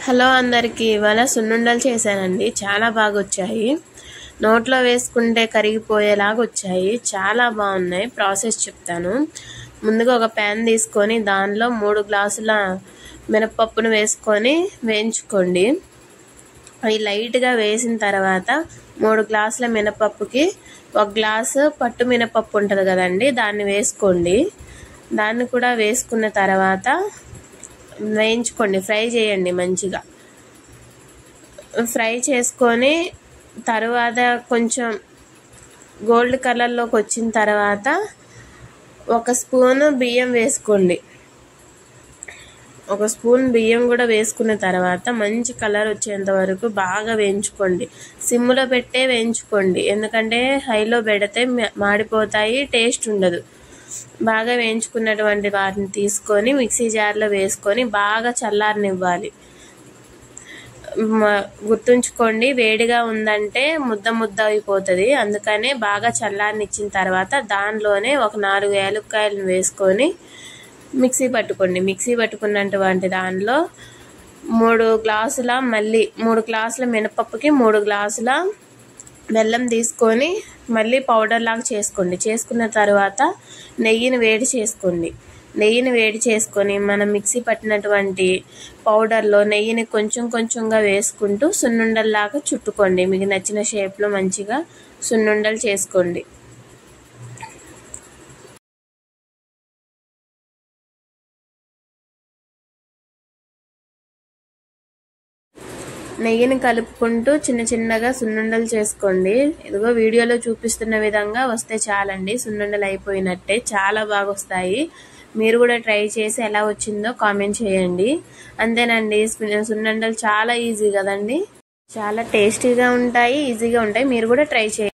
Hello అందరికీ ఇవాళ సున్నుండలు చేశానండి. చాలా బాగా వచ్చాయి. నోట్లో వేసుకుంటే కరిగిపోయేలాగా వచ్చాయి. చాలా బాగున్నాయి. ప్రాసెస్ చెప్తాను. ముందుగా ఒక ప్యాన్ తీసుకొని దానిలో 3 గ్లాసుల మినపప్పును వేసుకొని వేయించుకోండి. అవి లైట్గా వేసిన తర్వాత 3 గ్లాసుల మినపప్పుకి 1 గ్లాసు పట్టు మినపప్పు ఉంటుంది కదండి, దాన్ని వేసుకోండి. దాన్ని కూడా వేసుకున్న తర్వాత వేయించుకోండి, ఫ్రై చేయండి. మంచిగా ఫ్రై చేసుకొని తర్వాత కొంచెం గోల్డ్ కలర్లోకి వచ్చిన తర్వాత 1 స్పూను బియ్యం వేసుకోండి. 1 స్పూన్ బియ్యం కూడా వేసుకున్న తర్వాత మంచి కలర్ వచ్చేంత వరకు బాగా వేయించుకోండి. సిమ్లో పెట్టే వేయించుకోండి, ఎందుకంటే హైలో పెడితే మాడిపోతాయి, టేస్ట్ ఉండదు. బాగా వేయించుకున్నటువంటి వాటిని తీసుకొని మిక్సీ జార్లో వేసుకొని బాగా చల్లారనివ్వాలి. గుర్తుంచుకోండి, వేడిగా ఉందంటే ముద్ద అయిపోతుంది. అందుకనే బాగా చల్లారనిచ్చిన తర్వాత దానిలోనే ఒక 4 యాలక్కాయలను వేసుకొని మిక్సీ పట్టుకోండి. మిక్సీ పట్టుకున్నటువంటి దానిలో 3 గ్లాసుల మినపప్పుకి 3 గ్లాసుల బెల్లం తీసుకొని మళ్ళీ పౌడర్ లాగా చేసుకోండి. చేసుకున్న తర్వాత నెయ్యిని వేడి చేసుకోండి. నెయ్యిని వేడి చేసుకొని మనం మిక్సీ పట్టినటువంటి పౌడర్లో నెయ్యిని కొంచెం కొంచెంగా వేసుకుంటూ సున్నుండల్లాగా చుట్టుకోండి. మీకు నచ్చిన షేప్లో మంచిగా సున్నుండలు చేసుకోండి. నెయ్యిని కలుపుకుంటూ చిన్నగా సున్నుండలు చేసుకోండి. ఇదిగో వీడియోలో చూపిస్తున్న విధంగా వస్తే చాలండి. సున్నుండలు అయిపోయినట్టే, చాలా బాగా వస్తాయి. మీరు కూడా ట్రై చేసి ఎలా వచ్చిందో కామెంట్ చేయండి. అంతేనండి, సున్నుండలు చాలా ఈజీ కదండి. చాలా టేస్టీగా ఉంటాయి, ఈజీగా ఉంటాయి. మీరు కూడా ట్రై చేయండి.